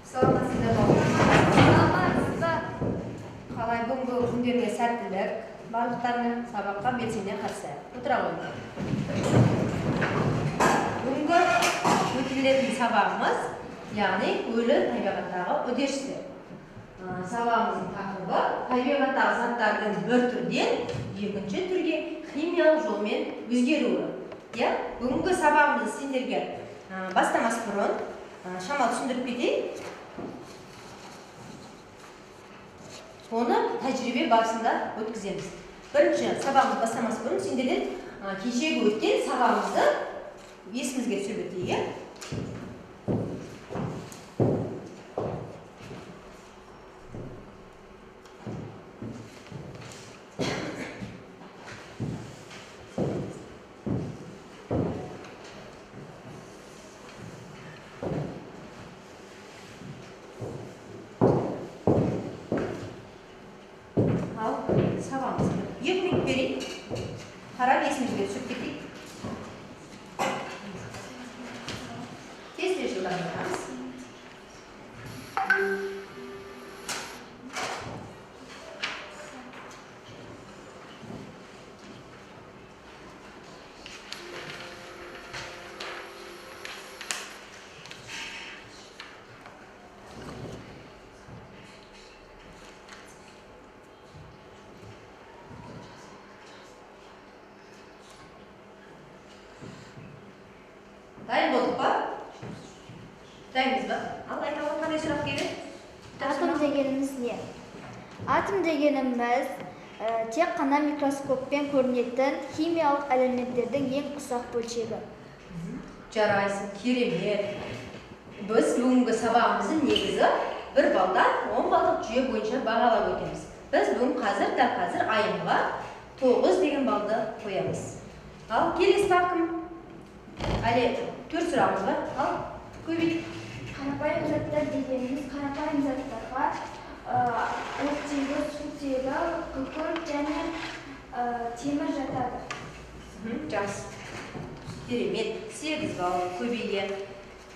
Саламатсыздар ма? Қалай бүгінгі күндеріңе сәттілік, барлықтарыңыз сабаққа белсене қатысайық. Отыра қойыңыздар. Бүгінгі өтілетін сабағымыз, яғни өлі табиғаттағы үдерістер. Сабағымыздың тақырыбы табиғаттағы заттардың бір түрден екінші түрге химиялық жолмен өзгеруі. Бүгінгі сабағымызды сендерге бастамас бұрын шамалы түсіндіріп кетейін. Оны тәжірибе барысында өткіземіз. Бірінші сабағымыз бастамас бұрын сендерден кешегі өткен сабағымызды есімізге түсіріп өтейік. Сабағымыз. 2 минут берейін. Қарап есімізге түсіп кетейік. Тез жылдамдатамыз. Дайын болдық па? Дайынбыз ба? Ал айталық қандай сұрақ келеді? Атом дегеніміз не? Атом дегеніміз тек қана микроскоппен көрінетін химиялық элементтердің ең ұсақ бөлшегі. Жарайсың, керемет. Біз бүгінгі сабағымыздың негізі 1 балдан 10 балдық жүйе бойынша бағалап өтеміз. Біз бүгін дәл қазір айымға 9 деген балды қоямыз. Ал келесі тақым. Әлі 4 сұрағымыз бар. Ал көбейт. Қарапайым заттар дегеніміз қарапайым заттарға оттегі, сутегі, күкірт және темір жатады. Жақсы. Керемет. 8 балл көбейген.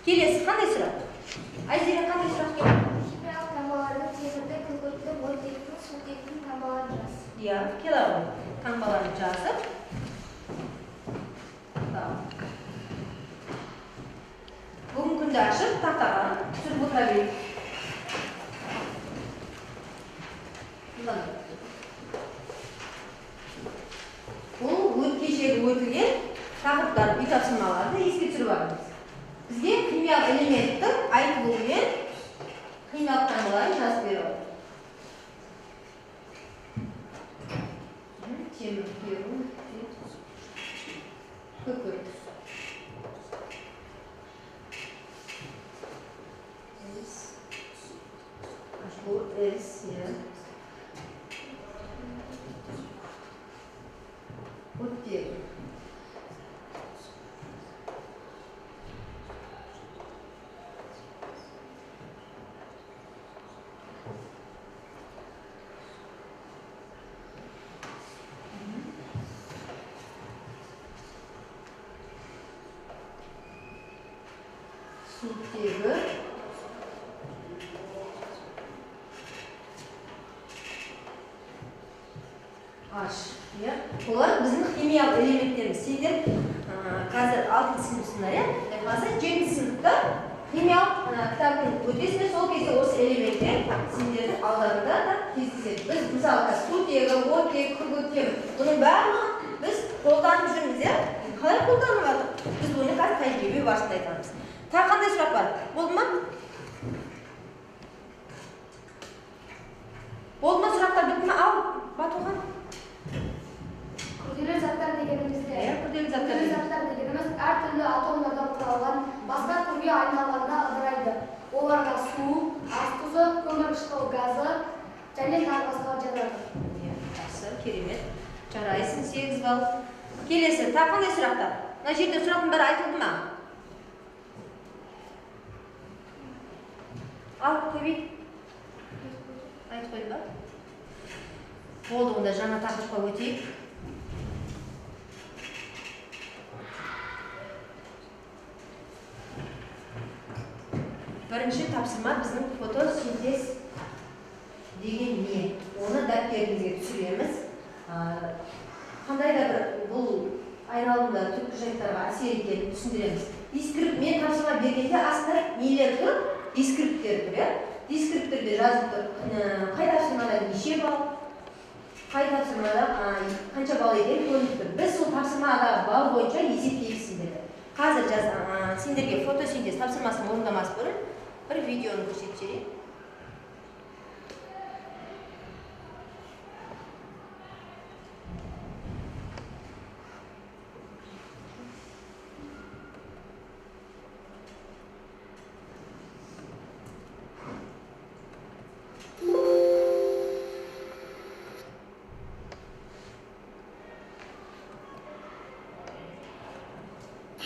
Келесі қандай сұрақ? Айзере қандай сұрақ келді? Химиялық таңбаларды темірді, күкіртті, оттектің, сутектің таңбаларын жаз. Иә, келе ғой. Таңбаларын жазып. Бүгін күнді ашып, тақтаға түсіріп отыра берейік. Бұл кешегі өтілген тақырыптар үй тапсырмаларды еске түсіріп алыңыз. Бізге химиялық элементтің айтылуымен химиялық таңбаларын жазып береді. Темір, күкірт. Bu S ya. Oттегі. Сутегі. Олар біздің химиялық элементтеріміз. Сендер қазір 6 сыныпсыңдар, қазір 7 сыныпта химиялық кітаптың өтесінде сол кезде осы элементтер сендердің алдарында да кездеседі. Біз мысалы сутегі, оттегі, күкірт, бұның барлығын біз қолданып жүрміз. Қалай қолданып жатырмыз? Біз бұны қазір тәжірибе барысында айтамыз. Тағы қандай сұрақ бар? Болды ма? Болды ма сұрақтар бітті ме? Ал, Батухан. Күрделі заттар дегенімізде, күрделі заттар дегеніміз әртүрлі атомдардан құралған, басқа түрге айналғанда ыдырайды. Оларға су, ас тұзы, көмірқышқыл газы және тағы басқа жатады. Жақсы, керемет. Жарайсың, 8 балл. Келесі, тағы қандай сұрақтар? Мына жерде сұрақтың бәрі айтылды ма? Ал, көбейт. Айтып қойды ба? Болды, онда жаңа тақырыпқа өтейік. Бірінші тапсырма біздің фотосинтез деген не? Оны дәптерімізге түсіреміз. Қандай да бір бұл айналымда түпкі жайттарға әсер ететінін түсіндіреміз. Дискрипт, мен тапсырма бергенде астында нелер тұр? Дискрипттер тұр, иә? Дискрипттерде жазып тұр. Қай тапсырмада неше балл? Қай тапсырмада қанша балл екені көрініп тұр. Біз сол тапсырмадағы балл бойынша есептейміз сендерді. Қазір сендерге фотосинтез тапсырмасын орындамас бұрын бір видеоны көрсетіп жіберейін.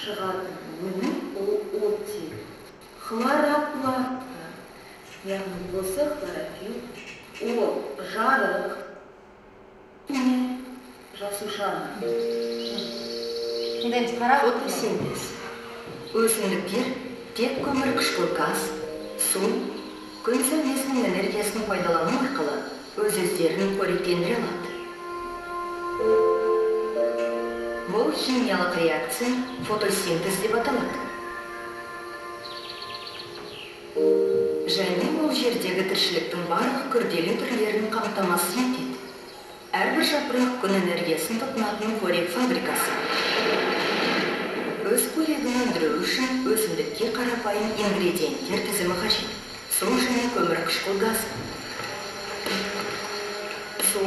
Шығатын өнім ол оттек. Хлоропласты, яғни осы хлорофилл, ол жарық, не жасушаны. Фотосинтез. Өсімдіктер тек көмірқышқыл газ, су, күн сәулесінің энергиясын пайдалану арқылы өз-өздерін қоректендіре алады. Бұл химиялық реакция фотосинтез деп аталады. Және бұл жердегі тіршіліктің барлық күрделі түрлерін қамтамасыз етеді. Әрбір жапырақ күн энергиясын тұтынатын қорек фабрикасы. Өз қорегін өндіру үшін өсімдікке қарапайым ингредиенттер тізімі қажет. Су және көмірқышқыл газ. Су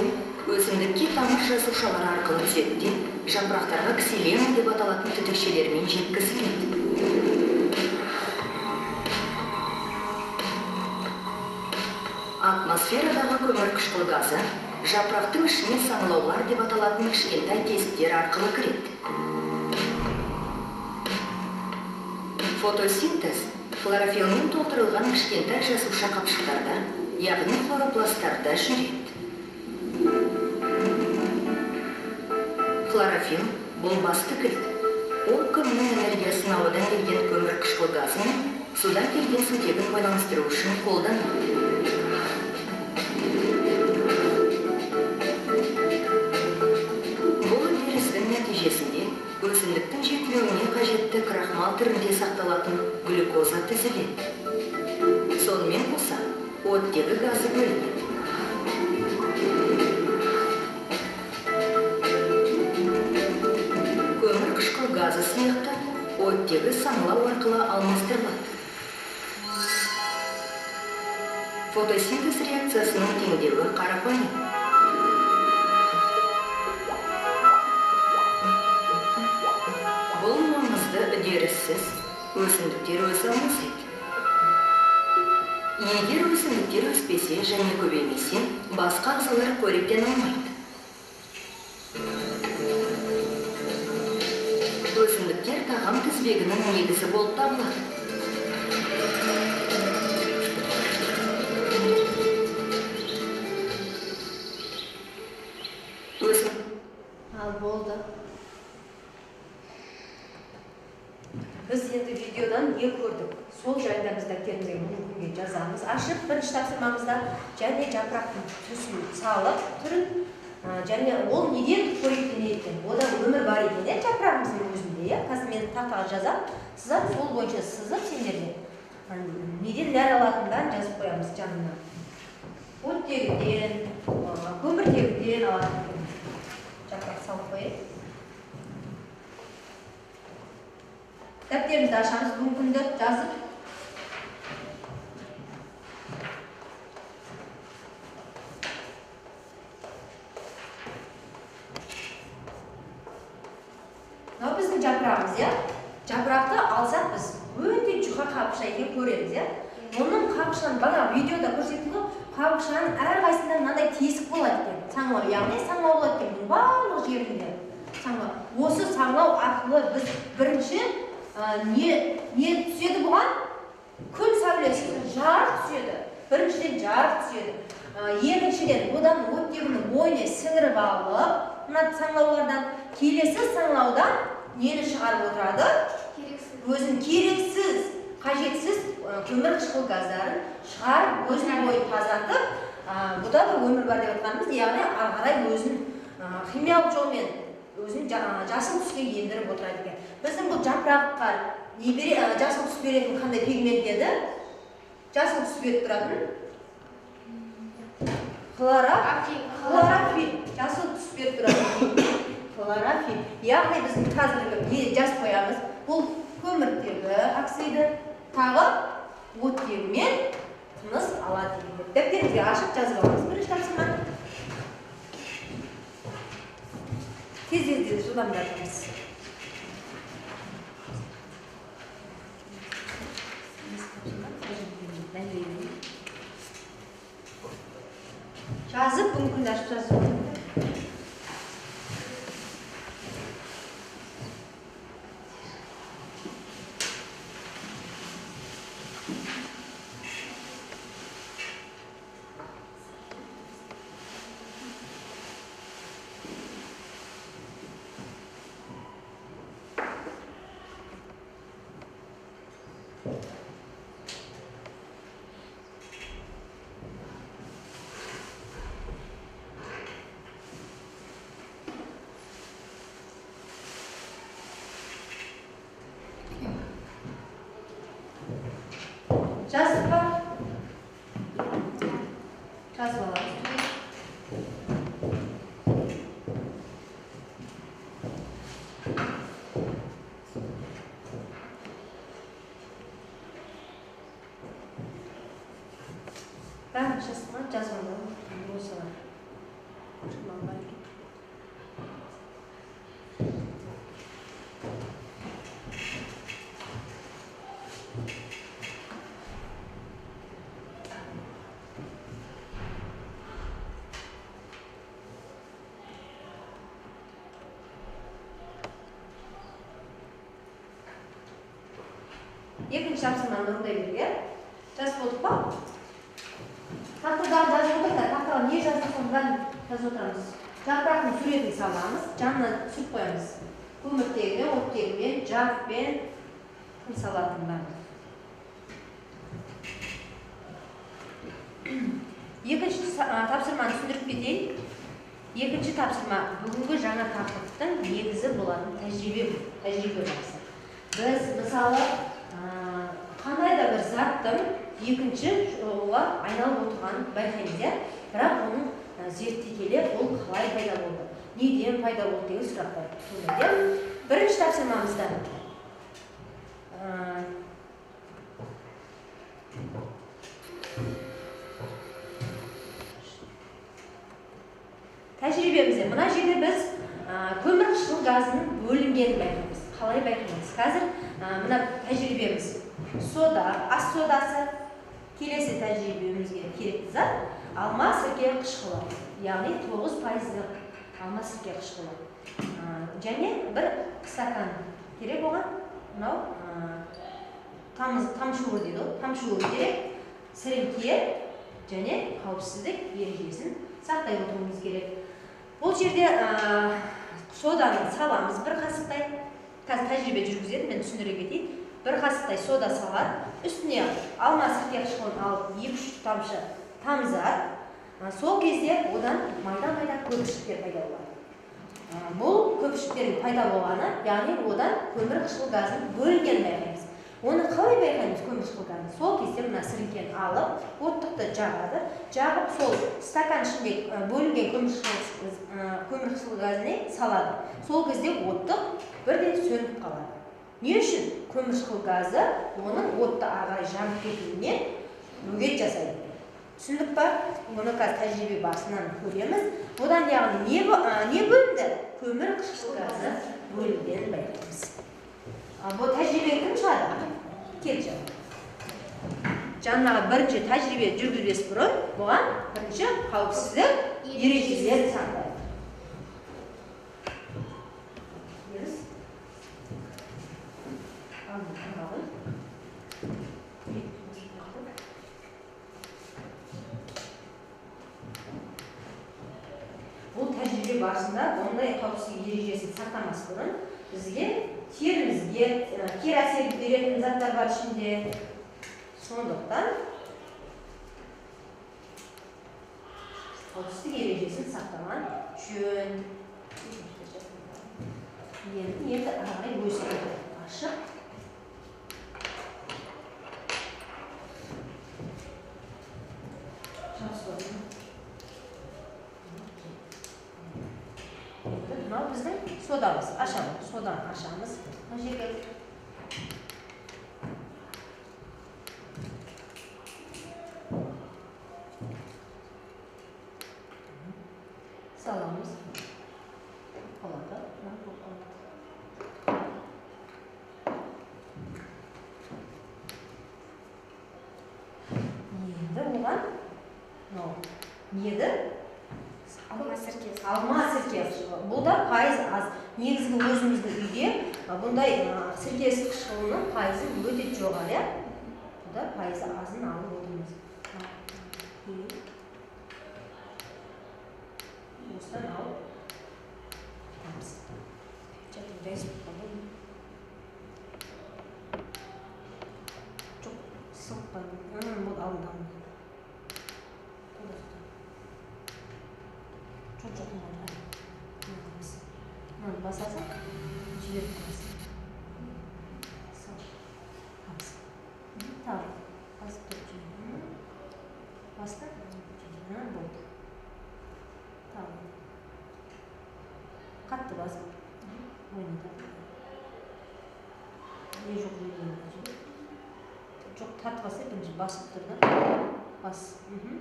өсімдікке тамыр жасушалар арқылы түседі, жапырақтарға ксилема деп аталатын түтікшелермен жеткізіледі. Атмосферадағы көмірқышқыл газы жапырақтың ішіне саңылаулар деп аталатын кішкентай тесіктер арқылы кіреді. Фотосинтез хлорофиллмен толтырылған кішкентай жасуша қапшықтарда, яғни хлоропласттарда жүреді. Хлорофилл бұл басты кілт. Ол күннің энергиясын ауадан келген көмірқышқыл газы мен судан келген сутегін байланыстыру үшін қолданылады. Бұл үдерістің нәтижесінде өсімдіктің жетілуіне қажетті крахмал түрінде сақталатын глюкоза түзіледі. Сонымен қоса оттегі газы бөлінеді. Көмірқышқыл газы сияқты оттегі саңылау арқылы алмастырылады. Фотосинтез реакциясының теңдеуі қарапайым. Бұл маңызды үдеріссіз өсімдіктер өсе алмайды. Егер өсімдіктер өспесе және көбеймесе, басқа ағзалар қоректен алмайды. Өсімдіктер тағам тізбегінің негізі болып табылады. Ал болды. Біз енді видеодан не көрдік? Сол жайында біз дәптерімізге мұны жазамыз. Ашып бірінші тапсырмамызда және жапырақтың түсін салып түрін және ол неден қоректенеді екен? Одан өмір бар екен, жапырағымыздың өзінде. Қазір мен тақтаға жазам, сызат сол бойынша сызып сендерге неден нәр алатындарын жазып қоямыз жанына. Оттегіден, көміртегіден алатын жапырақ салып қояйық. Дәптерімізді ашамыз, мүмкінді жазып. Мынау біздің жапырағымыз, жапырақты алсақ біз өте жұқа қабықша екен көреміз, Оның қабықшаның, бана видеода көрсеттім ғой, қабықшаның әрқайсында мынандай тесік болады екен. Саңлау, яғни саңлау болады екен, бұл барлық жерінде. Осы саңлау арқылы біз бірінші не түседі бұған? Күн сәулесі, жарық түседі. Біріншіден жарық түседі. Екіншіден одан оттегінің бойына сіңіріп алып, мына саңлаулардан келесі саңлаудан нені шығарып отырады? Өзін керексіз, қажетсіз көмір қышқыл газдарын шығарып өзінің бойын тазартып, бұда да өмір бар деп жатқанымыз, яғни ары қарай өзін химиялық жолмен өзін жасыл түске ендіріп отырады екен. Біздің бұл жапыраққа жасыл түс беретін қандай пигмент еді? Жасыл түс беріп тұратын хлорофилл, жасыл түс беріп тұратын хлорофилл. Яғни біздің қазіргі жас қоямыз, бұл көміртегі оксиді тағы оттегімен тыныс алады деген. Дәптеріңізге ашып жазып алыңыз бірінші тапсырма. Тез-тез жылдамдатыңыз. Жазып, мүмкін ашып жазып. Жазып ба? Жазып аламыз. Бәрін жазып аламыз. Осылар. Екінші тапсырманы орындай беруге. Жазып болдық па? Тақырдан жазып отырмыз. Тақырға не жазып соңдан жазып отырамыз. Жапырақтың суретін саламыз, жанына түсіп қоямыз. Көміртегімен, оттегімен, жарықпен салатындар. Екінші тапсырманы түсіндіріп кетейін. Екінші тапсырма бүгінгі жаңа тақырыптың негізі болатын тәжірибе барысы. Біз мысалы қандай да бір заттың екінші жолға айналып отырғанын байқаймыз, бірақ оның зерттей келе ол қалай пайда болды, неден пайда болды деген сұрақтар туындайды. Бірінші тапсырмамызда тәжірибемізде мына жерде біз көмір қышқыл газының бөлінгенін байқаймыз. Қалай байқаймыз? Қазір мына тәжірибеміз сода, ас содасы, келесі тәжірибемізге керекті зат алма сірке қышқылы, яғни 9% алма сірке қышқылы. Және бір стакан керек оған, мынау тамшуы дейді, тамшуы керек, сіріңке және қауіпсіздік ережесін сақтай отыруымыз керек. Бұл жерде соданы саламыз бір қасықтай. Қазір тәжірибе жүргізеді, мен түсіндіре кетейін. Бір қасықтай сода салады, үстіне алма сірке қышқылын алып 2-3 тамшы тамызады. Сол кезде одан майда-майда көпіршіктер пайда болады. Бұл көпіршіктердің пайда болғаны, яғни одан көмір қышқыл газын бөлінгенін байқаймыз. Оны қалай байқаймыз көмір қышқыл газын? Сол кезде мына сіріңкені алып, оттықты жағады. Жағып сол стакан ішінде бөлінген көмір қышқыл газын салады. Сол кезде оттық бірден сөніп қалады. Не үшін? Көмір қышқыл газы оның отты ағай жанып кетуіне бөгет жасайды. Түсіндік па? Оны қазір тәжірибе барысынан көреміз. Одан яғни не бөлінді? Көмір қышқыл газы бөлінгенін байқаймыз. Бұл тәжірибе кім шығады? Келші. Жаннаға бірінші тәжірибе жүргізбес бұрын, бұған бірінші қауіпсіздік ережелерін сақтайды. Бұл тәжірибе барысында ондай қауіпсіздік ережесін сақтамас бұрын бізге терімізге кері әсер беретін заттар бар ішінде, Сондықтан қауіпсіздік ережесін сақтаған жөн. Енді ағай өсіреді. Ашық. Мынау біздің содамыз. Ашамыз. Содан ашамыз. Мына жерге саламыз. Қалады. Енді оған неді? Алма сіркесі. Бұл да пайыз аз. Негізгі өзіміздің үйде бұндай сіркесі қышқылының пайызы өте жоғары. Бұл да пайызы азын алып отырмыз. Осыдан алып тұтамыз. Жоқ, сылықпайды. Бұл алдам. Çok normal. Basarsan жіберіп қоясың. Tamam. Basıp tutacağım. Bastır. Болды. Tamam. Қатты басып. Ойнады. Не жоқ ойнайды. Жоқ тартпаса бірінші басып тұрды. Бас. Болды.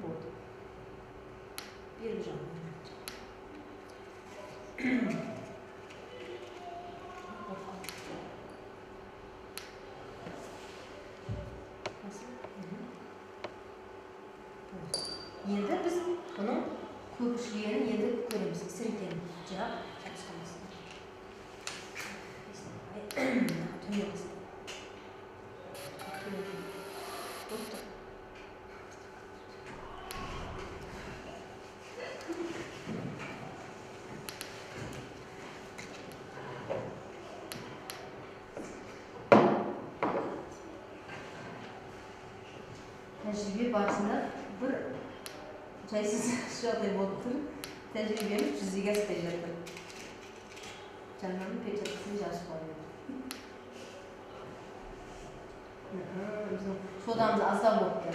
Болды. Bir canlı. Енді біз бұның көпшілігін енді көреміз. Сіркені жақ жатысқанымызды. Тәжірибе барысында бір жайсыз жағдай болып тұр. Тәжірибеміз жүзеге аспай жатыр. Жаннаның печаткасын жазып қойды. Содамыз аздау болыпты.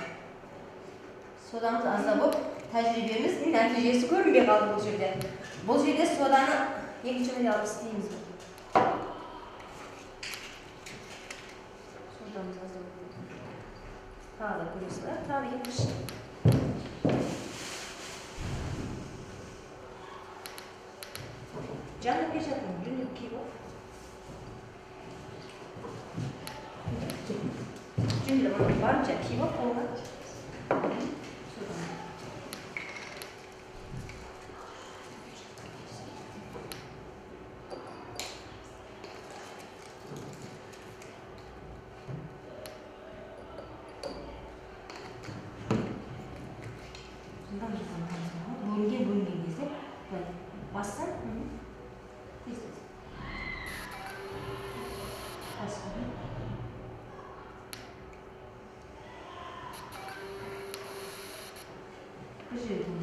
Содамыз аздау болып, тәжірибеміз нәтижесі көрінбей қалды бұл жерде. Бұл жерде соданы екінші міне алып істейміз. Содамыз аздау болды. Тағы да көресіздер, тағы екінші. Жанна печатның жүніп кейіп ол. Жүніп барынша кейіп ол қолға. Бөлінген кезде басса bir жерден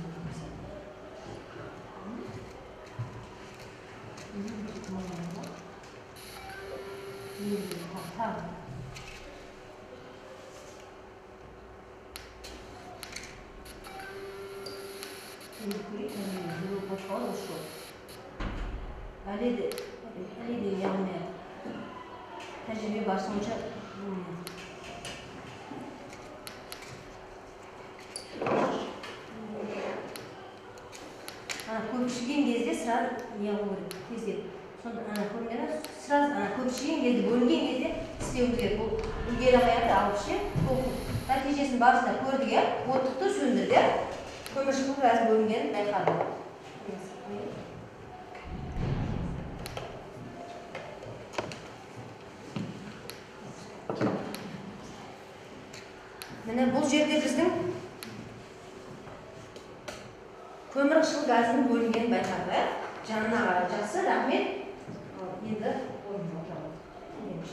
әлі де яғни тәжірибе барысынша көпшілген кезде сразу не қылу керек кезде сонда көрмеді сразу көпшілген кезде бөлінген кезде істеу керек бұл үлгері қаяқты алып ше бұл нәтижесінің барысында көрдік иә оттықты сөндірді көміршіктің біраз бөлінгенін байқады. Міне бұл жерде біздің көмірқышқыл газының бөлінгенін байқады. Жанына қарай жақсы, рахмет. Енді орынға отырамыз.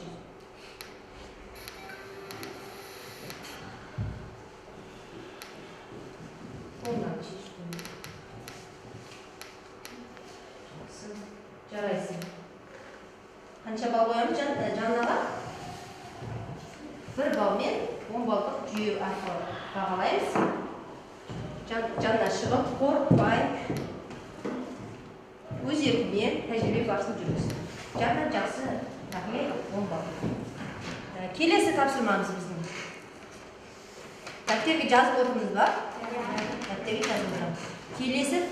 1 балмен 10 балдық жүйе арқылы бағалаймыз. Жанына шығып, қорықпай, өз еркімен тәжірибе барысын жүргізді. Жанына жақсы тағылай 10 бал. Келесі тапсырмамыз біздің. Дәптерге жазып отырмыз ба? Дәптерге жазып отырмыз. Келесі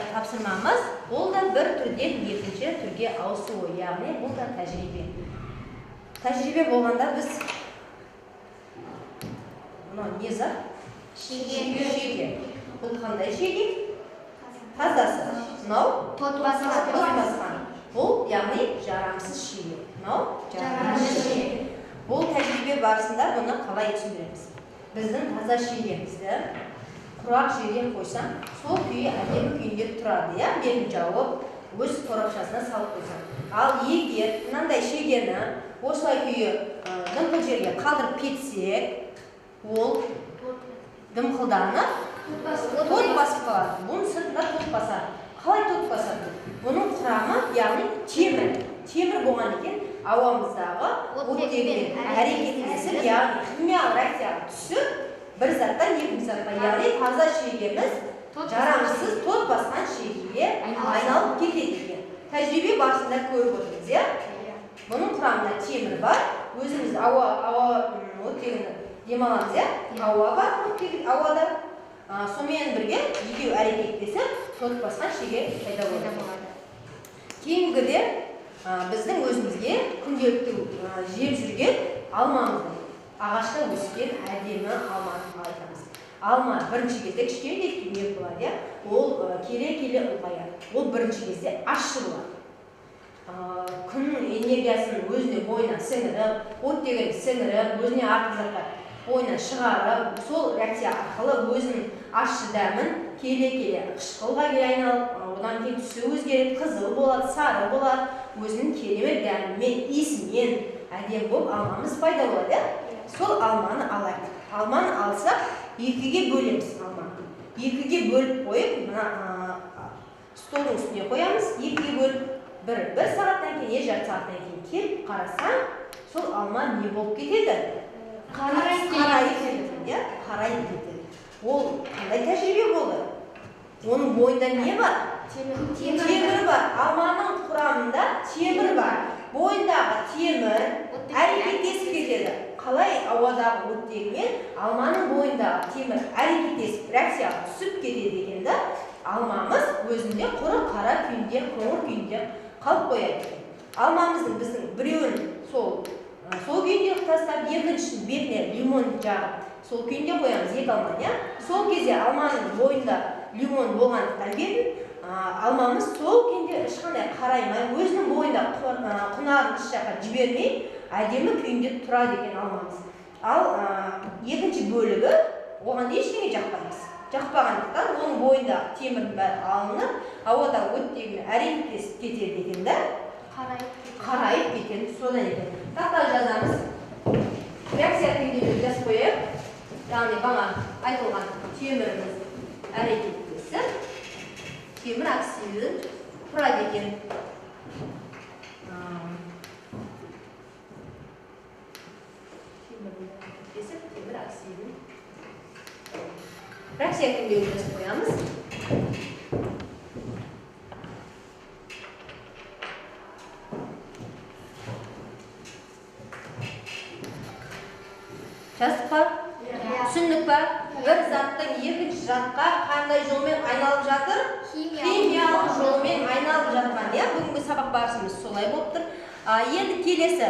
тапсырмамыз, ол да бір түрден екінші түрге ауысуы, яғни бұл да тәжірибе. Тәжірибе болғанда біз мынау не зат? Шеге. Бұл қандай шеге? Тазасы. Мынау? Тот басқан. Бұл яғни жарамсыз шеге. Мынау? Жарамсыз шеге. Бұл тәжірибе барысында бұны қалай түсіндіреміз? Біздің таза шегемізді құрақ жерге қойсаң, сол күйі әдемі күйінде тұрады, я? Мен жауып, өз қорапшасына салып қойсам. Ал егер мынандай шегені осылай күйі дымқыл жерге қалдырып кетсек, ол дымқылданып тот басып қалады. Бұның сыртында тот басады. Қалай тот басады? Бұның құрамы, яғни темір. Темір болған екен, ауамыздағы оттегімен әрекеттесіп, яғни химиялық реакцияға түсіп, бір заттан екінші затқа, яғни таза шегеміз жарамсыз тот басқан шегеге айналып кетеді екен. Тәжірибе барысында көріп отырмыз, иә? Бұның құрамында темір бар, өзіміз ауа оттегіні демаламыз, иә? Ауа бар, ауада. Сонымен бірге екеуі әрекеттесіп, тот басқан шеге пайда болады. Кейінгіде біздің өзімізге күнделікті жеп жүрген алмамызды, ағашта өскен әдемі алманы айтамыз. Алма бірінші кезде кішкентай күйме болады, ол келе-келе ұлғаяды. Ол бірінші кезде ащы болады. Күннің энергиясын өзіне бойына сіңіріп, оттегін сіңіріп, өзіне артық заттар бойына шығарып, сол реакция арқылы өзінің ащы дәмін келе-келе қышқылға келе айналып, одан кейін түсі өзгеріп, қызыл болады, сары болады, өзінің керемет дәмімен, иісімен әдемі болып алмамыз пайда болады. Сол алманы алайық. Алманы алсақ, екіге бөлеміз алманы. Екіге бөліп қойып, столдың үстіне қоямыз, екіге бөліп, бір сағаттан кейін, жарты сағаттан кейін келіп қарасаң, сол алма не болып кетеді? Қарайып кетеді. Ол қандай тәжірибе болды? Оның бойында не бар? Темір бар. Алманың құрамында темір бар. Бойындағы темір әрекеттесіп кетеді. Қалай ауадағы оттегімен алманың бойындағы темір әрекеттесіп реакцияға түсіп кетеді дегенде, алмамыз өзінде құры қара күйінде, қоңыр күйінде қалып қояды. Алмамыздың біздің біреуін сол күйінде тастап, екіншісін бетіне лимон жағып, сол күйінде қоямыз, екі алманы. Сол кезде алманың бойында лимон болғандықтан бетін, алмамыз сол күйінде ешқандай қараймай, өзінің бойында құнарын іш жаққа жібермей, әдемі күйінде тұрады екен алмамыз. Ал екінші бөлігі, оған ештеңе жақпаймыз. Жақпағандықтан, оның бойындағы темірдің бәрі алынып, ауада оттегімен әрекеттесіп кетеді дегенде, қарайып кетеді, содан екен. Тақтаға жазамыз. Реакция күйіндегі жазып қояйық. Яғни баға айтылған теміріміз әрекеттесіп, темір оксидін тұрады екен. Темір оксидін. Реакция күйіндегі жазып қоямыз. Жаздық па? Түсіндік па? Бір заттың екінші затқа қандай жолмен айналып жатыр? Химиялық жолмен айналып жатқан. Бүгінгі сабақ барысымыз солай болып тұр. Енді келесі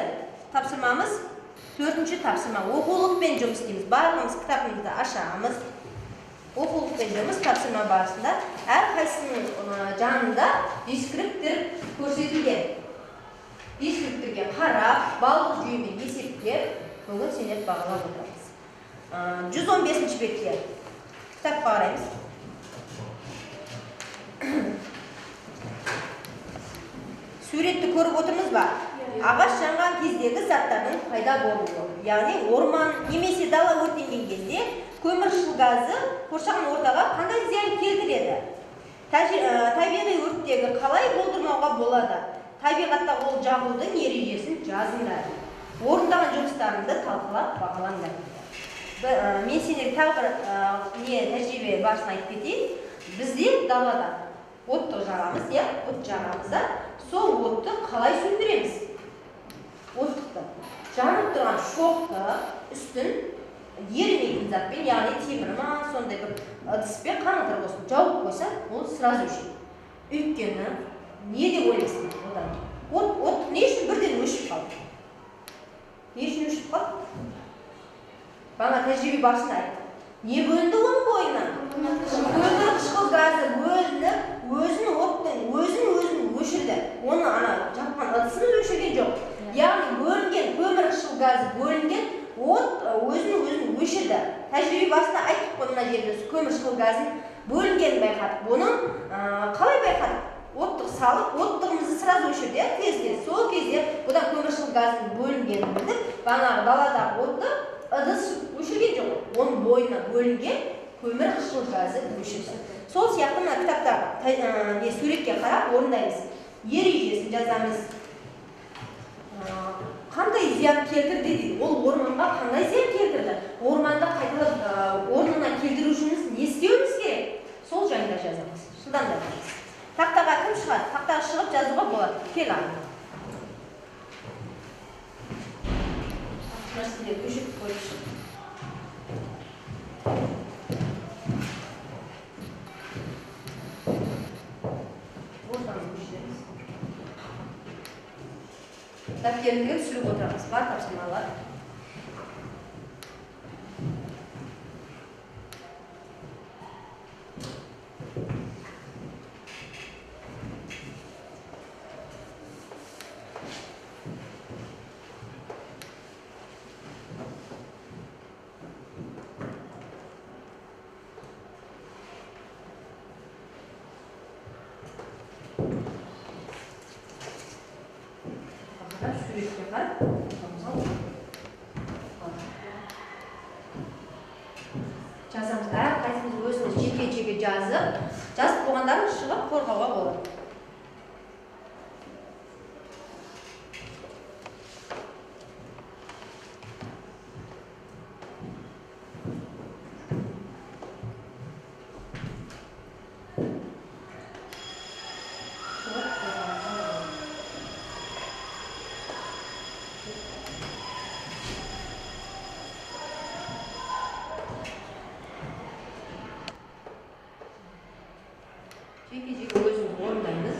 тапсырмамыз, төртінші тапсырма. Оқулықпен жұмыс істейміз. Барлығымыз кітабымызды ашамыз. Оқулықпен жұмыс тапсырма барысында әрқайсының жанында дискриптор көрсетілген. Дискрипторге қарап, балдық жүйемен есептеп, бүгін сендер бағалап отырамыз. 115-ші бетке кітапқа қараймыз. Суретті көріп отырмыз ба? Ағаш жанған кездегі заттардың пайда болуы. Яғни орман немесе дала өртенген кезде көміршіл газы қоршаған ортаға қандай зиян келтіреді? Табиғи өрттегі қалай болдырмауға болады? Табиғатта ол жағудың ережесін жазыңдар. Орындаған жұмыстарымды талқылап бағалаңдар. Мен сендерге тағы бір тәжірибе барысын айтып кетейін. Бізде далада отты жағамыз, от жағамызда сол отты қалай сөндіреміз? Оттықты жанып тұрған шоқты үстін ерімейтін затпен, яғни темір ма, сондай бір ыдыспен қаңылтыр болсын, жауып қойса, ол сразу өшеді. Өйткені не деп ойлайсың одан? От не үшін бірден өшіп қалды? Не үшін өшіп қалды? Бана тәжірибе барысында айтты. Не бөлінді оның бойынан? Көмірқышқыл газы бөлініп, өзін өшірді. Оны жапқан ыдысын өшірген жоқ. Яғни бөлінген көмірқышқыл газы бөлінген, от өзін өшірді. Тәжірибе барысында айттық қой мына жерде көмірқышқыл газын бөлінгенін байқадық. Бұның қалай байқадық? Оттық салып, оттығымызды сразу өшірді, тез. Сол кезде бұдан көмірқышқыл газын бөлінгенін білдік. Бағанағы даладағы отты ыдыс өшірген жоқ. Оның бойына бөлінген көмірқышқыл газы өшірді. Сол сияқты мына кітаптағы суретке қарап орындаймыз. Ережесін жазамыз. Қандай зиян келтірді дейді? Ол орманға қандай зиян келтірді? Орманды қайталап орнына келтіру үшін не істеуіміз керек? Сол жайында жазамыз. Шыдамдаймыз. Тақтаға кім шығады? Тақтаға шығып жазуға болады. Кел ағым. Нәрселер өшіп қойшы. Ортаны өшіреміз. Дәптеріңізге түсіріп отырамыз. Бар тапсырмалар. Суретке қарап, жазамыз. Әрқайсымыз өзіміз жеке жазып болғандарын шығып қорғауға болады. Жеке өзіміз орындаймыз.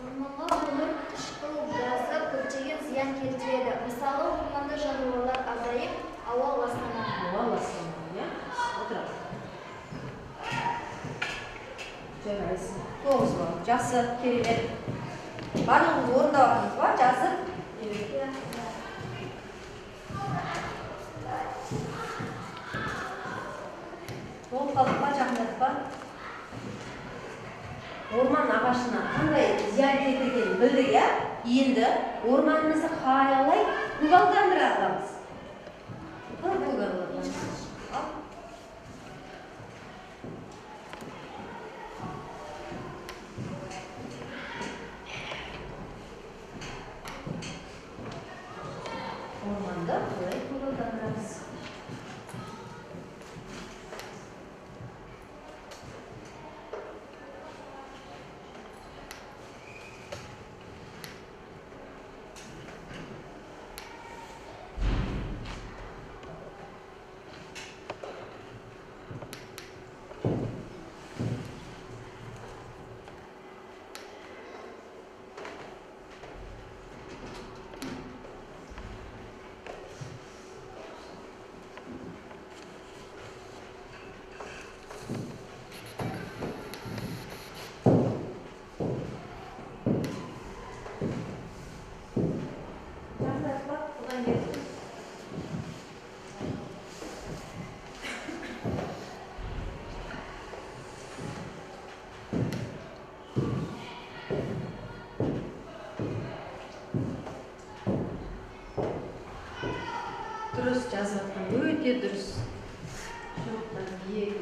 Орманға көмірқышқыл газы көптеген зиян келтіреді. Мысалы, орманда жануарлар азайып, ауа ластанады. Отырамыз. Жарайсың. 9 бал. Жақсы, керемет. Барлығымыз орындауымыз бар, жазып. Болып қалдық па, жақындадық па? Орман ағашына қандай зиян келтіргенін білдік, иә? Енді орманымызды қалай көгалдандыра аламыз? Қалай көгалдандырамыз? Орманды қалай көгалдандырамыз? заттың өте дұрыс. Шыбықтан екі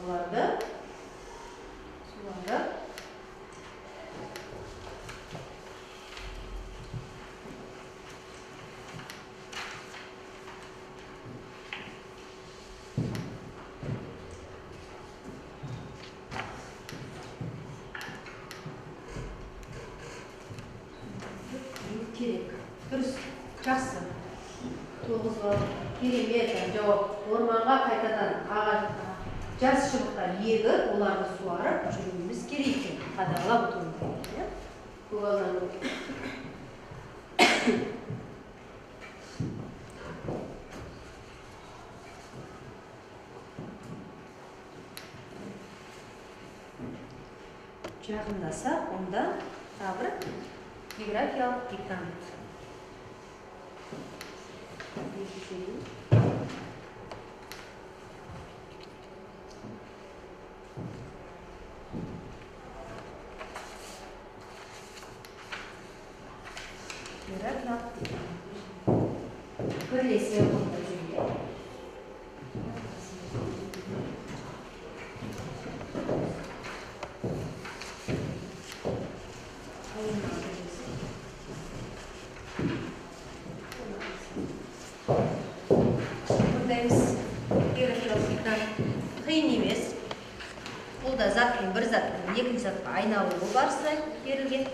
оларды суарды. Керек. Дұрыс. Жақсы. 9-ға керемет жауап. Орманға қайтадан ағаш жас шыбықтар егі, оларды суарып жүруіміз керек екен. Қадағалап отыруымыз керек. Көгалдан жақындаса, онда тағы географиялық диктант. Бірлесе оқып жүрген. Бұндаймыз географиялық диктант қиын емес. Бұл да заттың бір заттың екінші затқа айналуы барысы берілген.